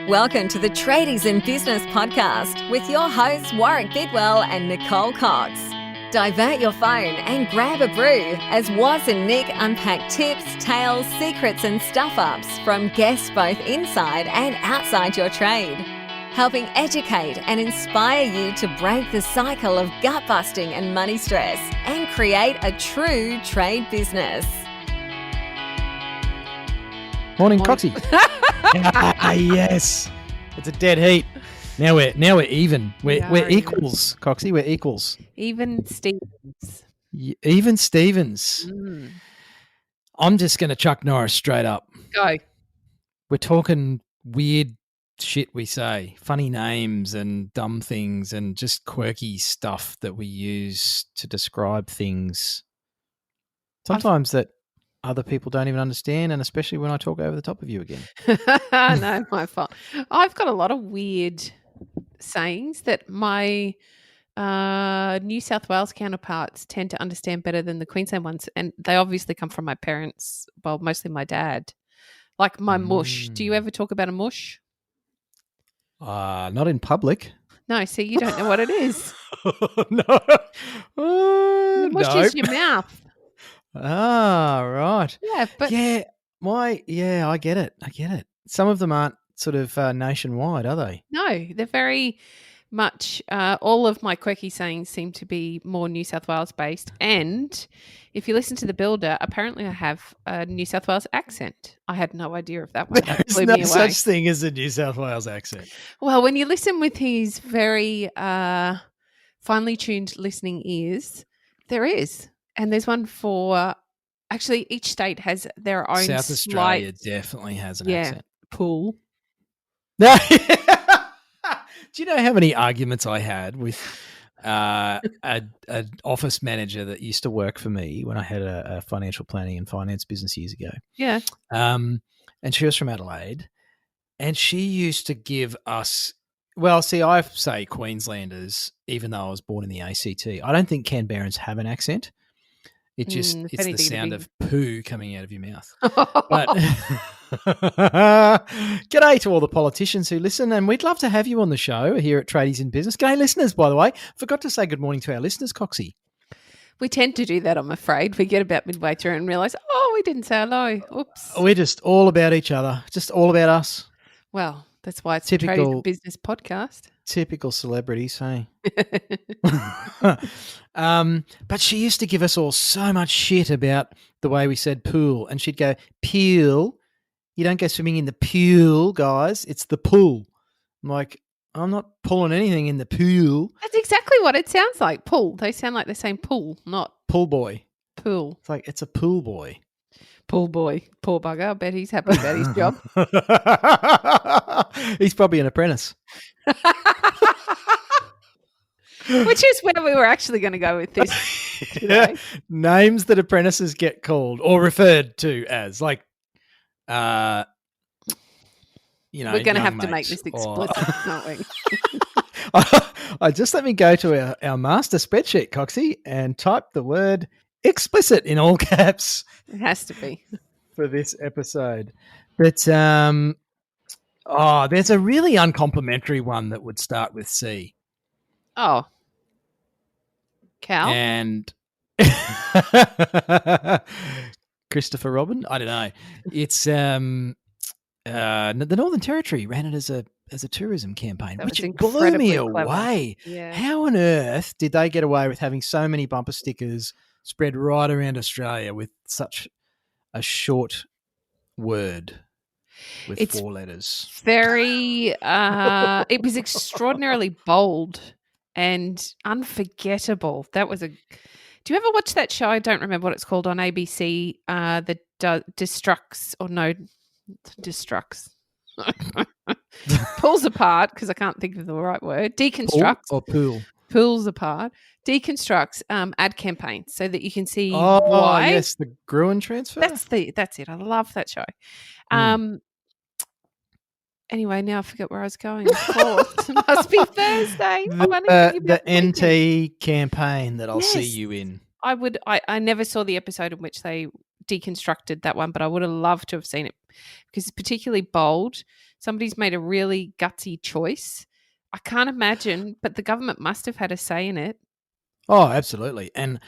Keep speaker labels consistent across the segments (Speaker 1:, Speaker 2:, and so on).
Speaker 1: Welcome to the Tradies in Business podcast with your hosts Warwick Bidwell and Nicole Cox. Divert your phone and grab a brew as Waz and Nic unpack tips, tales, secrets and stuff-ups from guests both inside and outside your trade, helping educate and inspire you to break the cycle of gut-busting and money stress and create a true trade business.
Speaker 2: Morning, Coxie. Yes, it's a dead heat. Now we're even. We're equals, Coxie. We're equals.
Speaker 3: Even Stevens.
Speaker 2: Even Stevens. I'm just going to chuck Norris straight up.
Speaker 3: Go.
Speaker 2: We're talking weird shit we say, funny names and dumb things and just quirky stuff that we use to describe things. Sometimes that other people don't even understand, and especially when I talk over the top of you again.
Speaker 3: No, my fault. I've got a lot of weird sayings that my New South Wales counterparts tend to understand better than the Queensland ones, and they obviously come from my parents, well, mostly my dad. Like my mush. Do you ever talk about a mush?
Speaker 2: Not in public.
Speaker 3: No, see, you don't know what it is.
Speaker 2: No.
Speaker 3: Mush is your mouth.
Speaker 2: Ah, right.
Speaker 3: Yeah, but
Speaker 2: I get it. Some of them aren't sort of nationwide, are they?
Speaker 3: no, they're very much. All of my quirky sayings seem to be more New South Wales based. And if you listen to the builder, apparently I have a New South Wales accent. I had no idea of that one. That
Speaker 2: There's
Speaker 3: blew
Speaker 2: no
Speaker 3: me away.
Speaker 2: such thing as a New South Wales accent.
Speaker 3: Well, when you listen with his very finely tuned listening ears, there is. And there's one for, actually, each state has their own
Speaker 2: South Australia
Speaker 3: slight,
Speaker 2: definitely has an accent.
Speaker 3: pool.
Speaker 2: No. Do you know how many arguments I had with an office manager that used to work for me when I had a financial planning and finance business years ago?
Speaker 3: Yeah.
Speaker 2: And she was from Adelaide, and she used to give us, well, see, I say Queenslanders, even though I was born in the ACT. I don't think Canberrans have an accent. It just, it's the sound of poo coming out of your mouth. But g'day to all the politicians who listen, and we'd love to have you on the show here at Tradies in Business. G'day, listeners, by the way. Forgot to say good morning to our listeners, Coxie.
Speaker 3: We tend to do that, I'm afraid. We get about midway through and realise, we didn't say hello. Oops.
Speaker 2: We're just all about each other, just all about us.
Speaker 3: Well, that's why it's
Speaker 2: Typical-
Speaker 3: a Tradies in Business podcast.
Speaker 2: Typical celebrities, hey? But she used to give us all so much shit about the way we said pool, and she'd go, pool. You don't go swimming in the pool, guys. It's the pool. I'm like, I'm not pulling anything in the pool.
Speaker 3: That's exactly what it sounds like, pool. They sound like they're saying pool, not
Speaker 2: Pool boy.
Speaker 3: pool.
Speaker 2: It's like, it's a pool boy.
Speaker 3: Pool boy. Poor bugger. I bet he's happy about his job.
Speaker 2: He's probably an apprentice.
Speaker 3: Which is where we were actually going to go with this today.
Speaker 2: Names that apprentices get called or referred to as, like,
Speaker 3: We're going to have
Speaker 2: young
Speaker 3: to make
Speaker 2: mates
Speaker 3: this explicit, aren't we?
Speaker 2: Just let me go to our master spreadsheet, Coxie, and type the word explicit in all caps.
Speaker 3: It has to be.
Speaker 2: For this episode. But there's a really uncomplimentary one that would start with C.
Speaker 3: Oh. Cal?
Speaker 2: And Christopher Robin? I don't know. It's the Northern Territory ran it as a tourism campaign,
Speaker 3: That
Speaker 2: which
Speaker 3: was
Speaker 2: blew me
Speaker 3: incredibly clever.
Speaker 2: away.
Speaker 3: Yeah.
Speaker 2: How on earth did they get away with having so many bumper stickers spread right around Australia with such a short word with
Speaker 3: It's
Speaker 2: 4 letters?
Speaker 3: Very, it was extraordinarily bold and unforgettable. That was do you ever watch that show? I don't remember what it's called on ABC, that destructs. Pulls apart, because I can't think of the right word. Deconstructs.
Speaker 2: Pool or pool?
Speaker 3: Pulls apart. Deconstructs ad campaigns so that you can see
Speaker 2: Oh,
Speaker 3: why.
Speaker 2: yes, the Gruen transfer.
Speaker 3: That's it. I love that show. Anyway, now I forget where I was going. It must be Thursday.
Speaker 2: The NT campaign that I'll see
Speaker 3: Yes.
Speaker 2: you in.
Speaker 3: I never saw the episode in which they deconstructed that one, but I would have loved to have seen it because it's particularly bold. Somebody's made a really gutsy choice. I can't imagine, but the government must have had a say in it.
Speaker 2: Oh, absolutely. And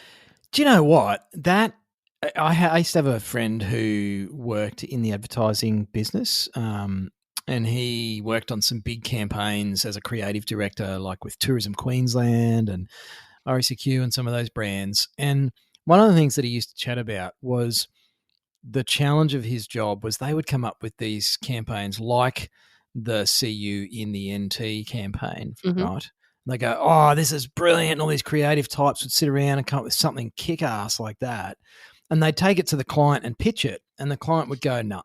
Speaker 2: do you know what? I used to have a friend who worked in the advertising business, and he worked on some big campaigns as a creative director, like with Tourism Queensland and RACQ and some of those brands. And one of the things that he used to chat about was the challenge of his job was they would come up with these campaigns like the See You in the NT campaign, right? And they go, oh, this is brilliant. And all these creative types would sit around and come up with something kick-ass like that. And they'd take it to the client and pitch it. And the client would go, no,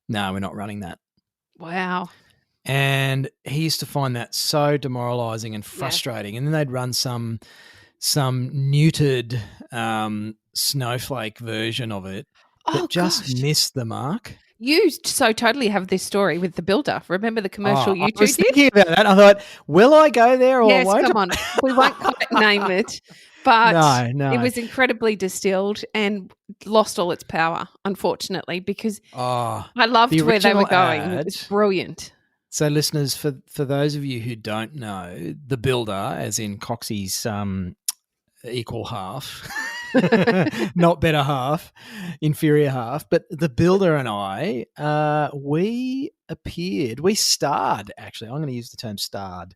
Speaker 2: we're not running that.
Speaker 3: Wow.
Speaker 2: And he used to find that so demoralizing and frustrating. Yeah. And then they'd run some neutered snowflake version of it that just missed the mark.
Speaker 3: You so totally have this story with the builder. Remember the commercial you two did?
Speaker 2: I was thinking about that. I thought, will I go there or
Speaker 3: yes,
Speaker 2: won't?
Speaker 3: Come on. We won't quite name it, but
Speaker 2: no.
Speaker 3: It was incredibly distilled and lost all its power, unfortunately, because I loved where they were going. It was brilliant.
Speaker 2: So listeners, for those of you who don't know, the builder, as in Coxie's equal half, not better half, inferior half, but the builder and I, we starred, actually, I'm going to use the term starred.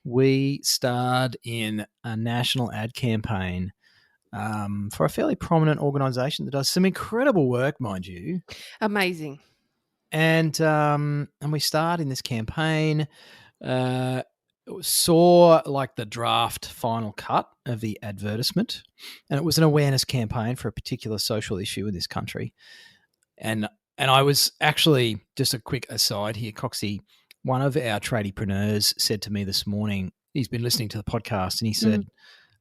Speaker 2: We starred in a national ad campaign for a fairly prominent organisation that does some incredible work, mind you.
Speaker 3: Amazing.
Speaker 2: And we starred in this campaign, saw like the draft final cut of the advertisement, and it was an awareness campaign for a particular social issue in this country. And I was actually, just a quick aside here, Coxie, one of our tradiepreneurs said to me this morning, he's been listening to the podcast, and he said,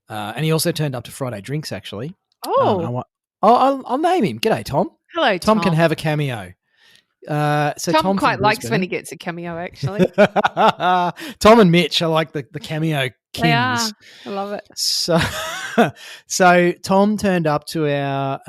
Speaker 2: and he also turned up to Friday Drinks actually. I'll name him. G'day, Tom.
Speaker 3: Hello, Tom.
Speaker 2: Tom can have a cameo. So
Speaker 3: Tom quite likes when he gets a cameo, actually.
Speaker 2: Tom and Mitch are like the cameo kings.
Speaker 3: They are. I love it.
Speaker 2: So Tom turned up to our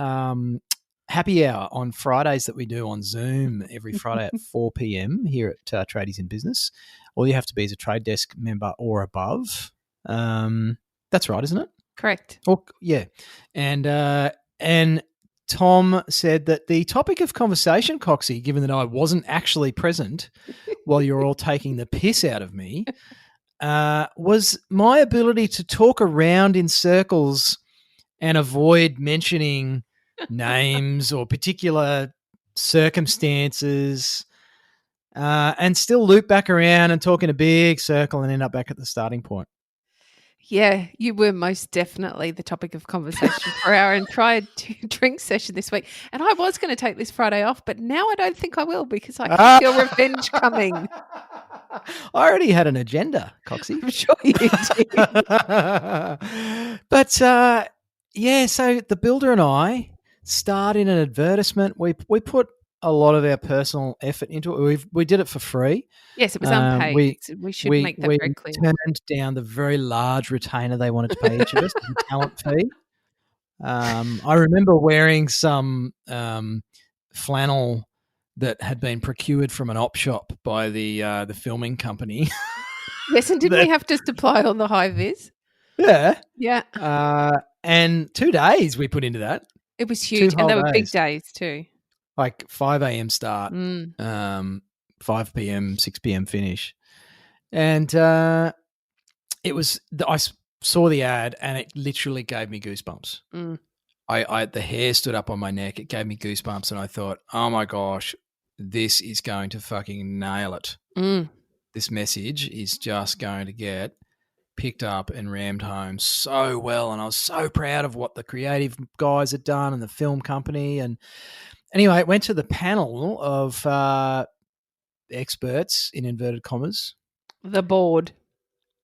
Speaker 2: happy hour on Fridays that we do on Zoom every Friday at 4 p.m. here at Tradies in Business. All you have to be is a Trade Desk member or above. That's right, isn't it?
Speaker 3: Correct.
Speaker 2: Yeah. And Tom said that the topic of conversation, Coxie, given that I wasn't actually present while you were all taking the piss out of me, was my ability to talk around in circles and avoid mentioning names or particular circumstances, and still loop back around and talk in a big circle and end up back at the starting point.
Speaker 3: Yeah, you were most definitely the topic of conversation for our entire drink session this week. And I was going to take this Friday off, but now I don't think I will because I can feel revenge coming.
Speaker 2: I already had an agenda, Coxie.
Speaker 3: I'm sure you did.
Speaker 2: But, so the builder and I starred in an advertisement. We put a lot of our personal effort into it. We did it for free.
Speaker 3: Yes, it was unpaid. We should make that very clear.
Speaker 2: We turned down the very large retainer they wanted to pay each of us, the talent fee. I remember wearing some flannel that had been procured from an op shop by the filming company.
Speaker 3: Yes, and didn't we have to supply all the high vis?
Speaker 2: Yeah.
Speaker 3: Yeah.
Speaker 2: And 2 days we put into that.
Speaker 3: It was huge, and they were big days too.
Speaker 2: Like 5 a.m. start, 5 p.m., 6 p.m. finish. And it was, I saw the ad and it literally gave me goosebumps. The hair stood up on my neck. It gave me goosebumps and I thought, oh my gosh, this is going to fucking nail it. This message is just going to get picked up and rammed home so well. And I was so proud of what the creative guys had done and the film company. And anyway, it went to the panel of experts, in inverted commas.
Speaker 3: The board.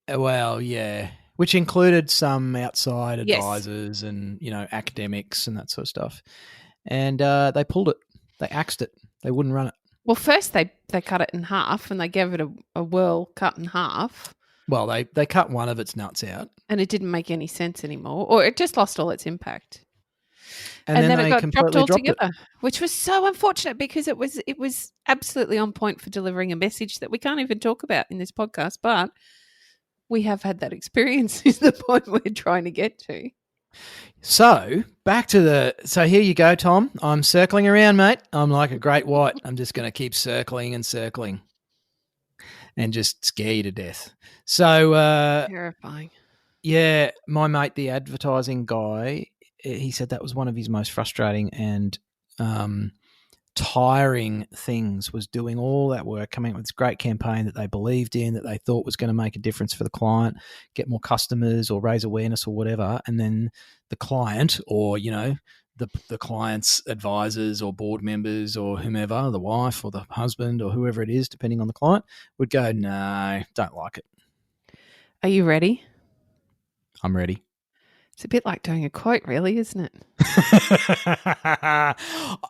Speaker 2: Well, yeah, which included some outside advisors and, academics and that sort of stuff. And they pulled it. They axed it. They wouldn't run it.
Speaker 3: Well, first they cut it in half and they gave it a whirl cut in half.
Speaker 2: Well, they cut one of its nuts out.
Speaker 3: And it didn't make any sense anymore, or it just lost all its impact.
Speaker 2: And then
Speaker 3: it
Speaker 2: they
Speaker 3: got dropped
Speaker 2: completely
Speaker 3: altogether, which was so unfortunate because it was absolutely on point for delivering a message that we can't even talk about in this podcast. But we have had that experience is the point we're trying to get to.
Speaker 2: So back to so here you go, Tom. I'm circling around, mate. I'm like a great white. I'm just going to keep circling and circling and just scare you to death. So
Speaker 3: Terrifying.
Speaker 2: yeah, my mate, the advertising guy, he said that was one of his most frustrating and tiring things, was doing all that work, coming up with this great campaign that they believed in, that they thought was going to make a difference for the client, get more customers or raise awareness or whatever. And then the client, or, you know, the client's advisors or board members or whomever, the wife or the husband or whoever it is, depending on the client, would go, no, don't like it.
Speaker 3: Are you ready?
Speaker 2: I'm ready.
Speaker 3: It's a bit like doing a quote, really, isn't it?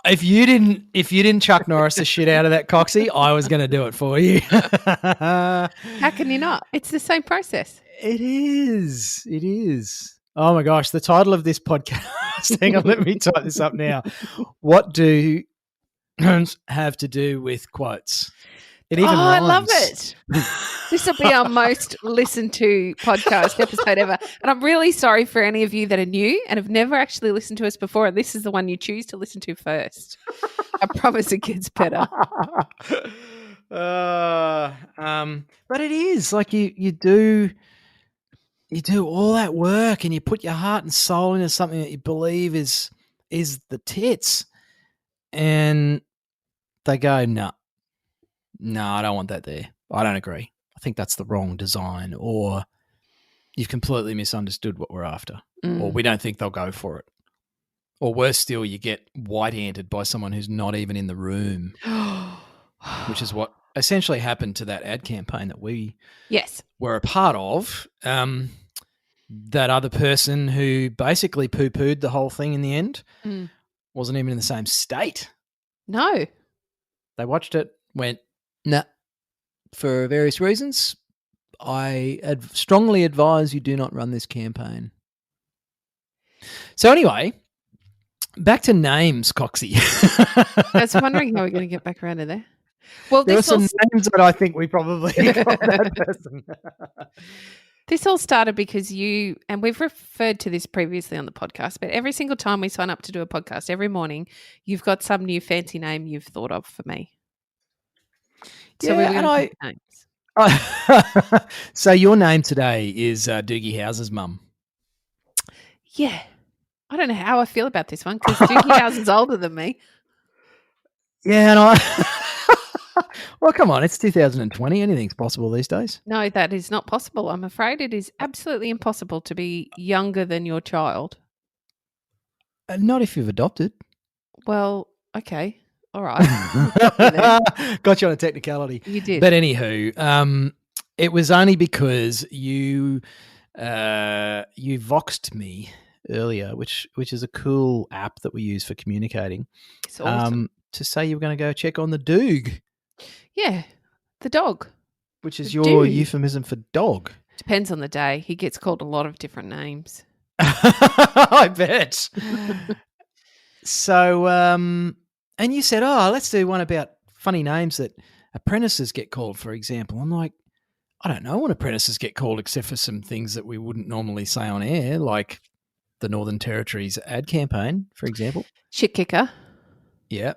Speaker 2: If you didn't Chuck Norris the shit out of that, Coxie, I was going to do it for you.
Speaker 3: How can you not? It's the same process.
Speaker 2: It is. It is. Oh my gosh, the title of this podcast. Hang on, let me type this up now. What do have to do with quotes? It even
Speaker 3: I
Speaker 2: rhymes.
Speaker 3: love it. This will be our most listened to podcast episode ever. And I'm really sorry for any of you that are new and have never actually listened to us before. And this is the one you choose to listen to first. I promise it gets better.
Speaker 2: But it is like you do all that work and you put your heart and soul into something that you believe is the tits, and they go, no, I don't want that there. I don't agree. I think that's the wrong design, or you've completely misunderstood what we're after, or we don't think they'll go for it. Or worse still, you get white-handed by someone who's not even in the room, which is what essentially happened to that ad campaign that we were a part of. That other person who basically poo-pooed the whole thing in the end wasn't even in the same state.
Speaker 3: No.
Speaker 2: They watched it, went, nah, for various reasons, I strongly advise you do not run this campaign. So anyway, back to names, Coxie.
Speaker 3: I was wondering how we're going to get back around to there. Well,
Speaker 2: there are some names that I think we probably got that person.
Speaker 3: This all started because you, and we've referred to this previously on the podcast, but every single time we sign up to do a podcast, every morning, you've got some new fancy name you've thought of for me. So
Speaker 2: yeah,
Speaker 3: we were going to pick names.
Speaker 2: So your name today is Doogie Howse's mum.
Speaker 3: Yeah. I don't know how I feel about this one because Doogie House is older than me.
Speaker 2: Yeah, and well, come on, it's 2020. Anything's possible these days.
Speaker 3: No, that is not possible. I'm afraid it is absolutely impossible to be younger than your child.
Speaker 2: Not if you've adopted.
Speaker 3: Well, okay. All right.
Speaker 2: Got you on a technicality.
Speaker 3: You did.
Speaker 2: But anywho, it was only because you voxed me earlier, which is a cool app that we use for communicating.
Speaker 3: It's awesome.
Speaker 2: To say you were going to go check on the Doog.
Speaker 3: Yeah, the dog.
Speaker 2: Which is your euphemism for dog.
Speaker 3: Depends on the day. He gets called a lot of different names.
Speaker 2: I bet. So, and you said, let's do one about funny names that apprentices get called, for example. I'm like, I don't know what apprentices get called except for some things that we wouldn't normally say on air, like the Northern Territory's ad campaign, for example.
Speaker 3: Shit kicker.
Speaker 2: Yeah.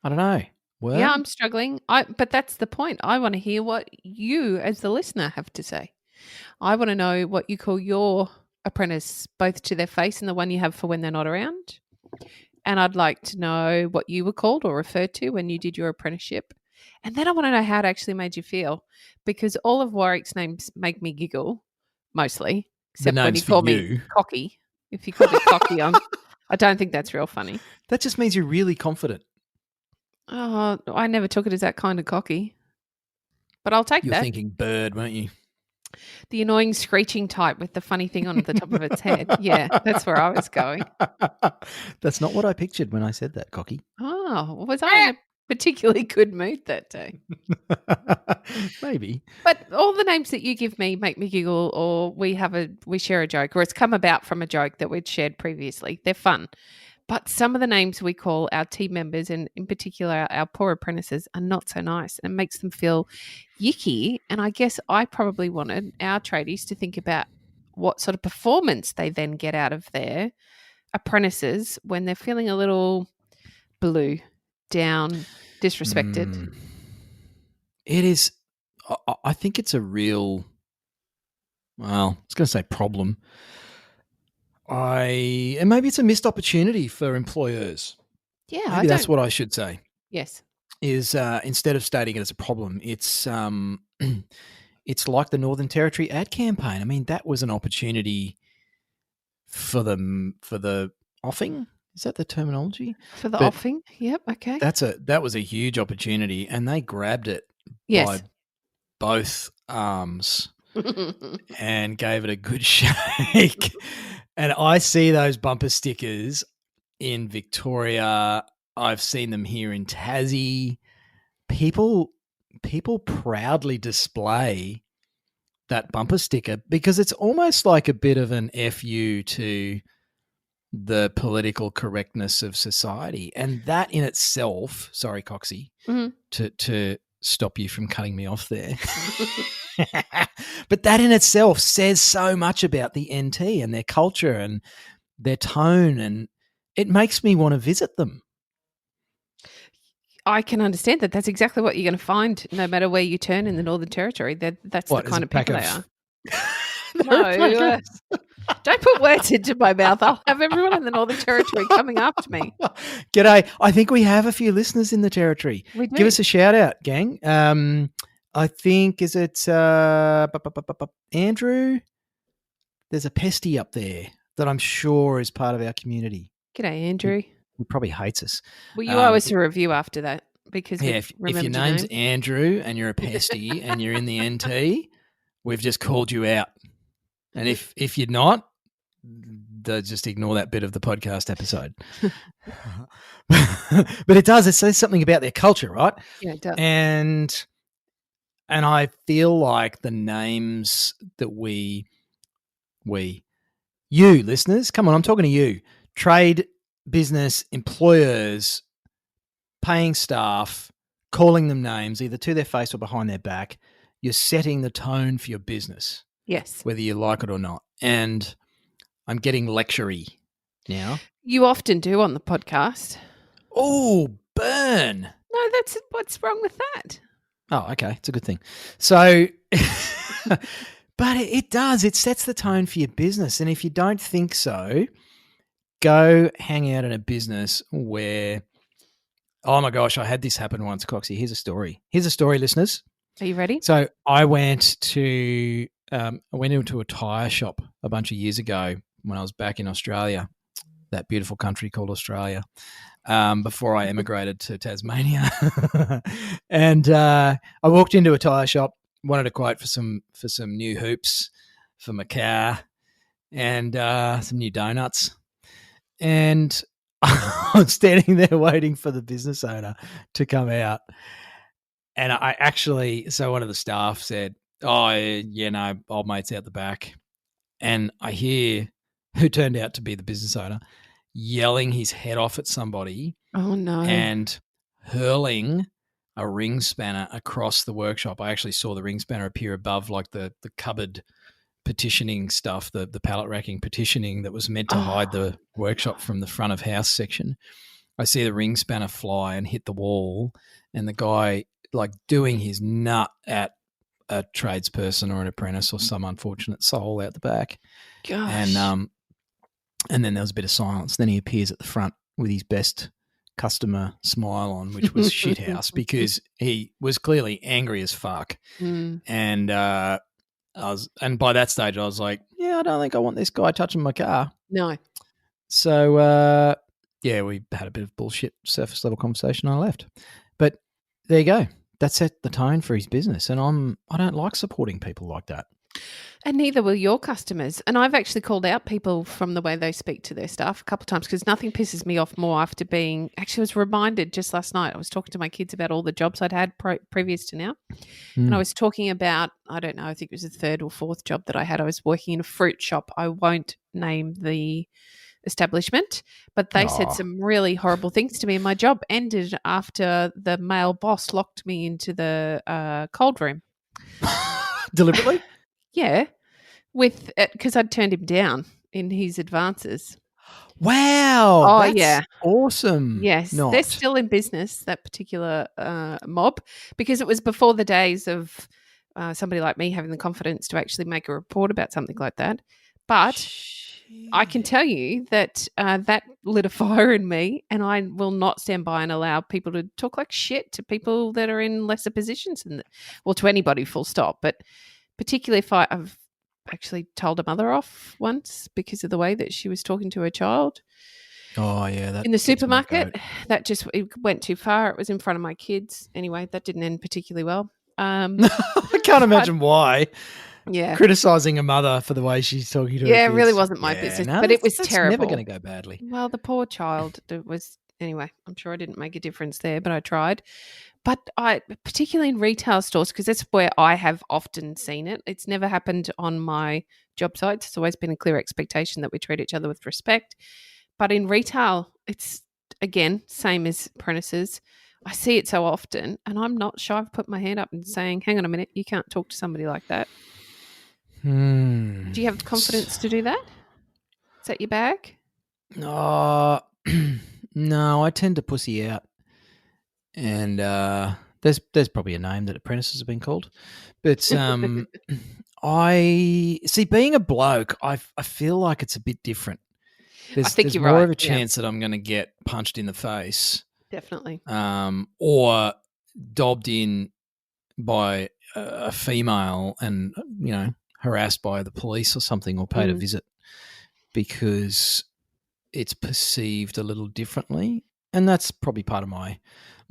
Speaker 2: I don't know. Worm?
Speaker 3: Yeah, I'm struggling. But that's the point. I want to hear what you as the listener have to say. I want to know what you call your apprentice, both to their face and the one you have for when they're not around. And I'd like to know what you were called or referred to when you did your apprenticeship. And then I want to know how it actually made you feel, because all of Warwick's names make me giggle, mostly, except when you call me cocky. If you call me cocky, I don't think that's real funny.
Speaker 2: That just means you're really confident.
Speaker 3: Oh, I never took it as that kind of cocky. But I'll take that.
Speaker 2: You're thinking bird, weren't you?
Speaker 3: The annoying screeching type with the funny thing on the top of its head. Yeah, that's where I was going.
Speaker 2: That's not what I pictured when I said that, cocky.
Speaker 3: Oh, was I particularly good mood that day.
Speaker 2: Maybe.
Speaker 3: But all the names that you give me make me giggle, or we share a joke, or it's come about from a joke that we'd shared previously. They're fun. But some of the names we call our team members, and in particular our poor apprentices, are not so nice and makes them feel yicky. And I guess I probably wanted our tradies to think about what sort of performance they then get out of their apprentices when they're feeling a little blue, down, disrespected.
Speaker 2: It is. I think it's a real. Well, I was going to say problem. And maybe it's a missed opportunity for employers.
Speaker 3: Yeah,
Speaker 2: maybe that's what I should say.
Speaker 3: Yes,
Speaker 2: is instead of stating it as a problem, it's it's like the Northern Territory ad campaign. I mean, that was an opportunity for the offing. Is that the terminology?
Speaker 3: For the offing? Yep, okay.
Speaker 2: That was a huge opportunity, and they grabbed it by both arms and gave it a good shake. And I see those bumper stickers in Victoria. I've seen them here in Tassie. People proudly display that bumper sticker because it's almost like a bit of an FU to the political correctness of society. And that in itself, sorry, Coxie, to stop you from cutting me off there. But that in itself says so much about the NT and their culture and their tone, and it makes me want to visit them.
Speaker 3: I can understand that. That's exactly what you're going to find no matter where you turn in the Northern Territory. That's the kind of people they are. No, don't put words into my mouth. I'll have everyone in the Northern Territory coming after me.
Speaker 2: G'day. I think we have a few listeners in the Territory.
Speaker 3: We do.
Speaker 2: Give us a shout out, gang. I think, is it Andrew? There's a pesty up there that I'm sure is part of our community.
Speaker 3: G'day, Andrew.
Speaker 2: He probably hates us.
Speaker 3: Well, you owe us a review after that because
Speaker 2: if your name's Andrew and you're a pesty and you're in the NT, we've just called you out. And if you're not, just ignore that bit of the podcast episode. But it says something about their culture, right?
Speaker 3: Yeah, it does.
Speaker 2: And I feel like the names that you listeners, come on, I'm talking to you, trade, business, employers, paying staff, calling them names either to their face or behind their back, you're setting the tone for your business.
Speaker 3: Yes.
Speaker 2: Whether you like it or not. And I'm getting lectury now.
Speaker 3: You often do on the podcast.
Speaker 2: Oh, burn.
Speaker 3: No, what's wrong with that?
Speaker 2: Oh, okay. It's a good thing. So, but it does. It sets the tone for your business. And if you don't think so, go hang out in a business where, oh my gosh, I had this happen once, Coxie. Here's a story, listeners.
Speaker 3: Are you ready?
Speaker 2: So I went into a tyre shop a bunch of years ago when I was back in Australia, that beautiful country called Australia, before I emigrated to Tasmania. And I walked into a tyre shop, wanted a quote for some new hoops for my car and some new donuts. And I was standing there waiting for the business owner to come out. And so one of the staff said, "Oh, yeah, no, old mate's out the back." And I hear who turned out to be the business owner yelling his head off at somebody.
Speaker 3: Oh, no.
Speaker 2: And hurling a ring spanner across the workshop. I actually saw the ring spanner appear above like the cupboard partitioning stuff, the pallet racking partitioning that was meant to hide the workshop from the front of house section. I see the ring spanner fly and hit the wall, and the guy like doing his nut at a tradesperson or an apprentice or some unfortunate soul out the back.
Speaker 3: Gosh.
Speaker 2: And then there was a bit of silence. Then he appears at the front with his best customer smile on, which was shithouse, because he was clearly angry as fuck. And and by that stage I was like, yeah, I don't think I want this guy touching my car.
Speaker 3: No.
Speaker 2: So yeah, we had a bit of bullshit surface level conversation and I left. But there you go. That set the tone for his business, and I don't like supporting people like that.
Speaker 3: And neither will your customers. And I've actually called out people from the way they speak to their staff a couple of times because nothing pisses me off more after being – actually, I was reminded just last night. I was talking to my kids about all the jobs I'd had previous to now. And I was talking about – I don't know, I think it was the third or fourth job that I had. I was working in a fruit shop. I won't name the establishment, but they said some really horrible things to me. And my job ended after the male boss locked me into the cold room.
Speaker 2: Deliberately?
Speaker 3: Yeah. Because I'd turned him down in his advances.
Speaker 2: Wow.
Speaker 3: Oh,
Speaker 2: that's
Speaker 3: yeah.
Speaker 2: Awesome.
Speaker 3: Yes. They're still in business, that particular mob, because it was before the days of somebody like me having the confidence to actually make a report about something like that. But I can tell you that that lit a fire in me, and I will not stand by and allow people to talk like shit to people that are in lesser positions to anybody, full stop. But particularly if I've actually told a mother off once because of the way that she was talking to her child.
Speaker 2: Oh, yeah. That
Speaker 3: in the supermarket. That just it went too far. It was in front of my kids. Anyway, that didn't end particularly well.
Speaker 2: I can't imagine why.
Speaker 3: Yeah.
Speaker 2: Criticizing a mother for the way she's talking to her kids.
Speaker 3: Yeah, it really wasn't my business.
Speaker 2: No,
Speaker 3: but it was
Speaker 2: that's
Speaker 3: terrible.
Speaker 2: Never going to go badly.
Speaker 3: Well, the poor child anyway, I'm sure I didn't make a difference there, but I tried. But particularly in retail stores, because that's where I have often seen it. It's never happened on my job sites. It's always been a clear expectation that we treat each other with respect. But in retail, it's, again, same as apprentices. I see it so often, and I'm not shy of putting my hand up and saying, hang on a minute, you can't talk to somebody like that. Do you have confidence to do that? Is that your bag?
Speaker 2: No, I tend to pussy out. And there's probably a name that apprentices have been called. But I see, being a bloke, I feel like it's a bit different. There's
Speaker 3: you're
Speaker 2: more
Speaker 3: right.
Speaker 2: of a chance that I'm going to get punched in the face.
Speaker 3: Definitely.
Speaker 2: Or dobbed in by a female and, harassed by the police or something, or paid a visit, because it's perceived a little differently. And that's probably part of my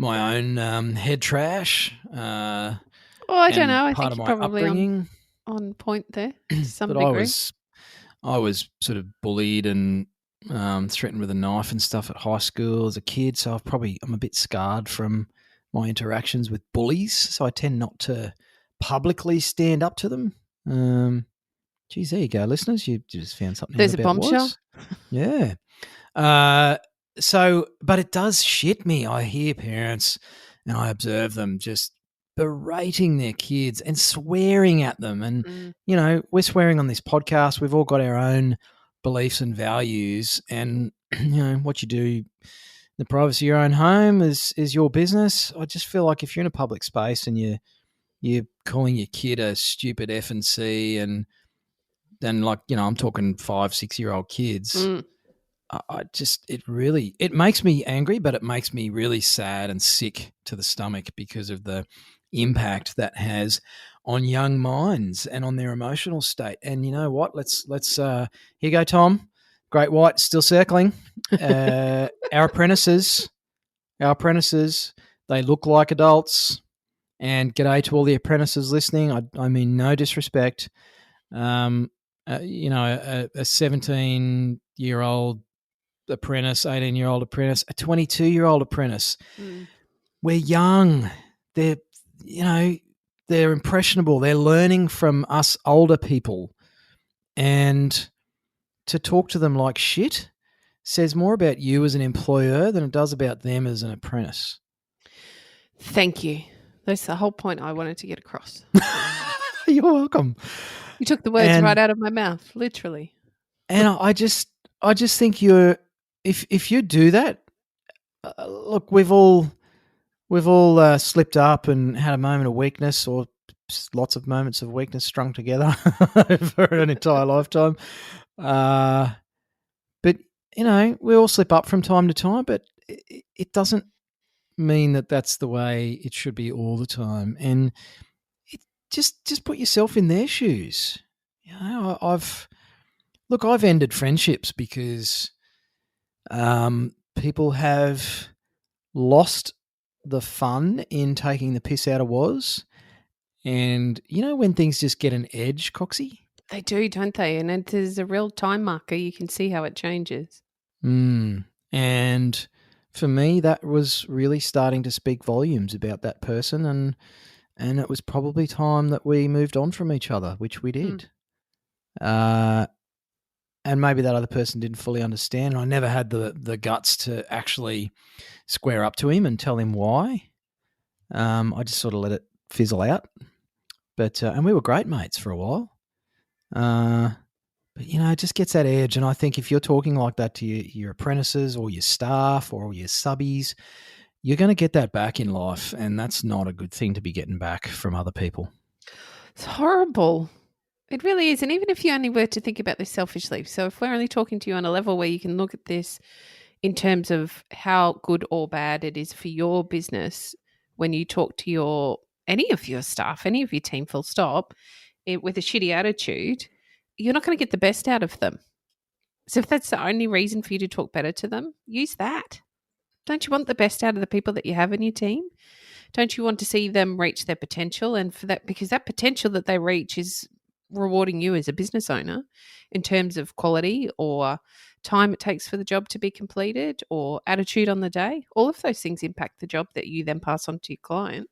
Speaker 2: own head trash.
Speaker 3: I don't know. I
Speaker 2: part
Speaker 3: think
Speaker 2: of
Speaker 3: you're
Speaker 2: my
Speaker 3: probably
Speaker 2: upbringing.
Speaker 3: on point there to some
Speaker 2: But
Speaker 3: degree.
Speaker 2: I was sort of bullied and threatened with a knife and stuff at high school as a kid. So I'm a bit scarred from my interactions with bullies. So I tend not to publicly stand up to them. Geez, there you go, listeners. You just found something.
Speaker 3: There's a bombshell.
Speaker 2: Yeah. But it does shit me. I hear parents and I observe them just berating their kids and swearing at them. And, we're swearing on this podcast. We've all got our own beliefs and values. And, what you do in the privacy of your own home is your business. I just feel like if you're in a public space and you're calling your kid a stupid F and C and then I'm talking 5-6-year-old kids. It makes me angry, but it makes me really sad and sick to the stomach because of the impact that has on young minds and on their emotional state. And you know what? Let's here you go, Tom. Great White still circling. Our apprentices, they look like adults. And g'day to all the apprentices listening. I mean no disrespect. A 17-year-old apprentice, 18-year-old apprentice, a 22-year-old apprentice. We're young. They're impressionable. They're learning from us older people. And to talk to them like shit says more about you as an employer than it does about them as an apprentice.
Speaker 3: Thank you. That's the whole point I wanted to get across.
Speaker 2: You're welcome.
Speaker 3: You took the words right out of my mouth, literally.
Speaker 2: And I just think if you do that, look, we've all slipped up and had a moment of weakness, or lots of moments of weakness strung together over an entire lifetime. But we all slip up from time to time, but it doesn't mean that that's the way it should be all the time. And just put yourself in their shoes. I've ended friendships because people have lost the fun in taking the piss out of Waz, And you know when things just get an edge, Coxie?
Speaker 3: They do, don't they? And it is a real time marker. You can see how it changes.
Speaker 2: And for me, that was really starting to speak volumes about that person, and it was probably time that we moved on from each other, which we did. And maybe that other person didn't fully understand. And I never had the guts to actually square up to him and tell him why. I just sort of let it fizzle out. But and we were great mates for a while. But, you know, it just gets that edge. And I think if you're talking like that to your apprentices or your staff or your subbies, you're going to get that back in life. And that's not a good thing to be getting back from other people.
Speaker 3: It's horrible. It really is. And even if you only were to think about this selfishly, so if we're only talking to you on a level where you can look at this in terms of how good or bad it is for your business when you talk to any of your staff, any of your team, full stop, with a shitty attitude, you're not going to get the best out of them. So if that's the only reason for you to talk better to them, use that. Don't you want the best out of the people that you have in your team? Don't you want to see them reach their potential? And for that, because that potential that they reach is rewarding you as a business owner in terms of quality or time it takes for the job to be completed or attitude on the day. All of those things impact the job that you then pass on to your client.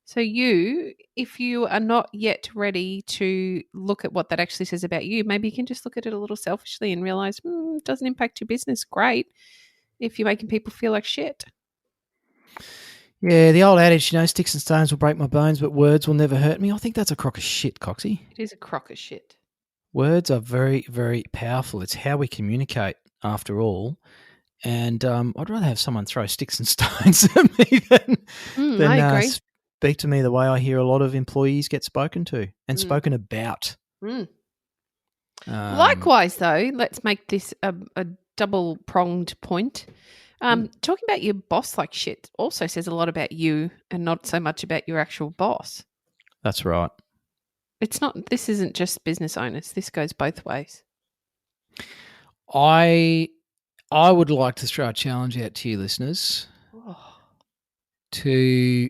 Speaker 3: So if you are not yet ready to look at what that actually says about you, maybe you can just look at it a little selfishly and realize it doesn't impact your business. Great if you're making people feel like shit.
Speaker 2: Yeah, the old adage, you know, sticks and stones will break my bones, but words will never hurt me. I think that's a crock of shit, Coxie.
Speaker 3: It is a crock of shit.
Speaker 2: Words are very, very powerful. It's how we communicate, after all. And I'd rather have someone throw sticks and stones at me than
Speaker 3: I agree.
Speaker 2: Speak to me the way I hear a lot of employees get spoken to and spoken about.
Speaker 3: Likewise, though, let's make this a double-pronged point. Talking about your boss like shit also says a lot about you and not so much about your actual boss.
Speaker 2: That's right.
Speaker 3: This isn't just business owners. This goes both ways.
Speaker 2: I would like to throw a challenge out to you listeners to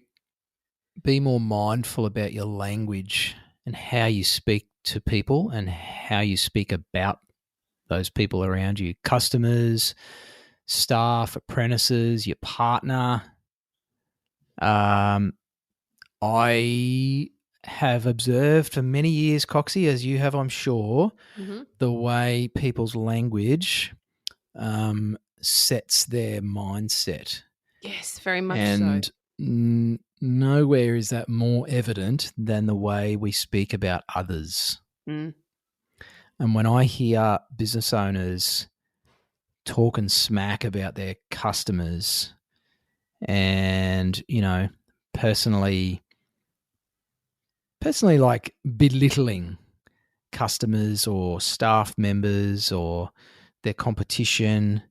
Speaker 2: be more mindful about your language and how you speak to people and how you speak about those people around you, customers, staff, apprentices, your partner. I have observed for many years, Coxie, as you have, I'm sure, the way people's language sets their mindset.
Speaker 3: Yes, very much
Speaker 2: and
Speaker 3: so.
Speaker 2: Nowhere is that more evident than the way we speak about others. And when I hear business owners talking smack about their customers and, you know, personally like belittling customers or staff members or their competition,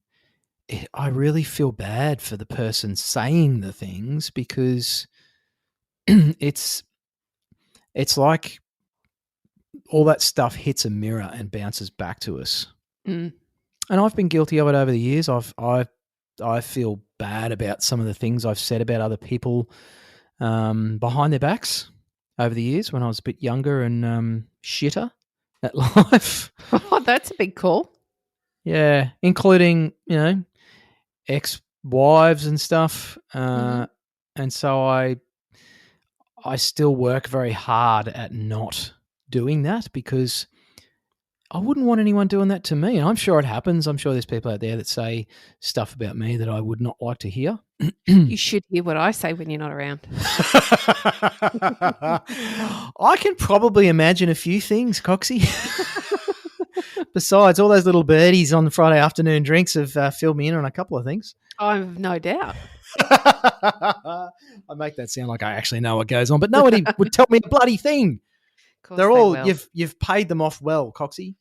Speaker 2: I really feel bad for the person saying the things because it's like all that stuff hits a mirror and bounces back to us. And I've been guilty of it over the years. I feel bad about some of the things I've said about other people behind their backs over the years when I was a bit younger and shitter at life.
Speaker 3: Oh, that's a big call.
Speaker 2: Yeah, including, you know, ex-wives and stuff. And so I still work very hard at not doing that because I wouldn't want anyone doing that to me. And I'm sure it happens. I'm sure there's people out there that say stuff about me that I would not like to hear.
Speaker 3: You should hear what I say when you're not around.
Speaker 2: I can probably imagine a few things, Coxie. Besides, all those little birdies on the Friday afternoon drinks have filled me in on a couple of things.
Speaker 3: I've no doubt.
Speaker 2: I make that sound like I actually know what goes on, but nobody would tell me a bloody thing. They're all you've paid them off well, Coxie.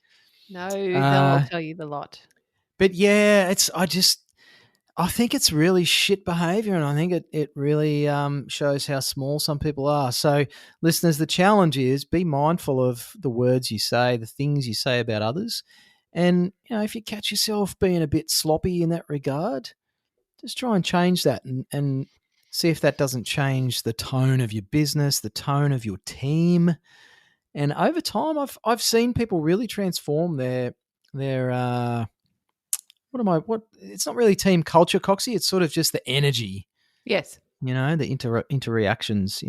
Speaker 3: No, they'll tell you the lot.
Speaker 2: But yeah, I think it's really shit behaviour, and I think it really shows how small some people are. So, listeners, the challenge is be mindful of the words you say, the things you say about others, and you know if you catch yourself being a bit sloppy in that regard, just try and change that and See if that doesn't change the tone of your business, the tone of your team. And over time, I've seen people really transform their it's not really team culture, Coxie. It's sort of just the energy.
Speaker 3: Yes.
Speaker 2: You know, the interactions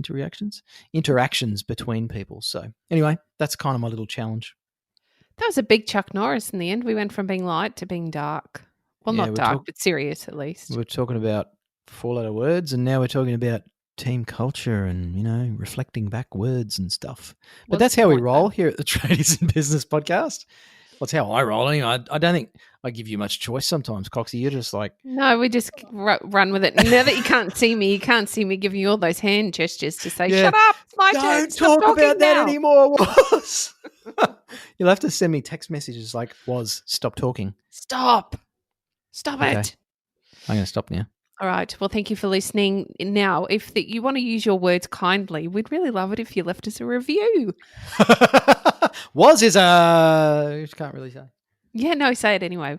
Speaker 2: between people. So anyway, that's kind of my little challenge.
Speaker 3: That was a big Chuck Norris in the end. We went from being light to being dark. Well,
Speaker 2: Yeah,
Speaker 3: not dark, but serious at least.
Speaker 2: We're talking about 4-letter words, and now we're talking about team culture and, reflecting back words and stuff. But that's how we roll here at the Tradies in Business podcast. That's how I roll. I don't think I give you much choice sometimes, Coxie. You're just like...
Speaker 3: No, we just run with it. Now that you can't see me giving you all those hand gestures to say, shut up, it's my turn.
Speaker 2: Don't talk about that anymore, Waz. You'll have to send me text messages like, Waz, stop talking.
Speaker 3: Stop
Speaker 2: Okay.
Speaker 3: it.
Speaker 2: I'm going to stop now.
Speaker 3: All right. Well, thank you for listening. Now, if you want to use your words kindly, we'd really love it if you left us a review.
Speaker 2: Waz is I can't really say.
Speaker 3: Yeah, no, say it anyway.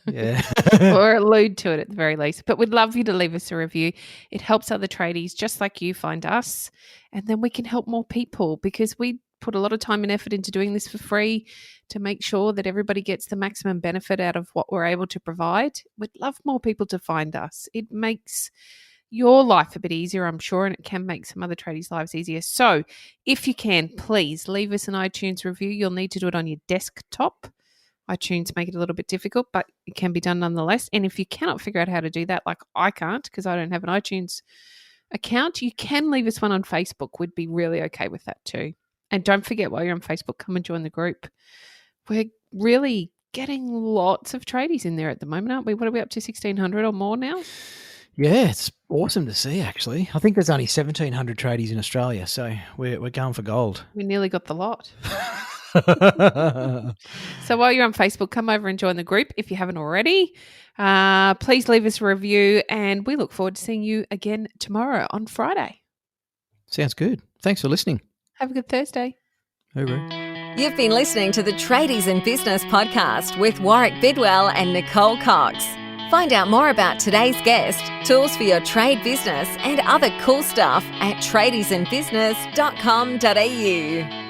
Speaker 2: Yeah.
Speaker 3: Or allude to it at the very least. But we'd love you to leave us a review. It helps other tradies just like you find us. And then we can help more people because we put a lot of time and effort into doing this for free to make sure that everybody gets the maximum benefit out of what we're able to provide. We'd love more people to find us. It makes your life a bit easier, I'm sure, and it can make some other tradies' lives easier. So if you can, please leave us an iTunes review. You'll need to do it on your desktop. iTunes make it a little bit difficult, but it can be done nonetheless. And if you cannot figure out how to do that, like I can't because I don't have an iTunes account, you can leave us one on Facebook. We'd be really okay with that too. And don't forget, while you're on Facebook, come and join the group. We're really getting lots of tradies in there at the moment, aren't we? What are we up to, 1,600 or more now?
Speaker 2: Yeah, it's awesome to see, actually. I think there's only 1,700 tradies in Australia, so we're going for gold.
Speaker 3: We nearly got the lot. So while you're on Facebook, come over and join the group if you haven't already. Please leave us a review, and we look forward to seeing you again tomorrow on Friday.
Speaker 2: Sounds good. Thanks for listening.
Speaker 3: Have a good Thursday.
Speaker 2: Hooroo.
Speaker 1: You've been listening to the Tradies in Business podcast with Warwick Bidwell and Nicole Cox. Find out more about today's guest, tools for your trade business, and other cool stuff at tradiesinbusiness.com.au.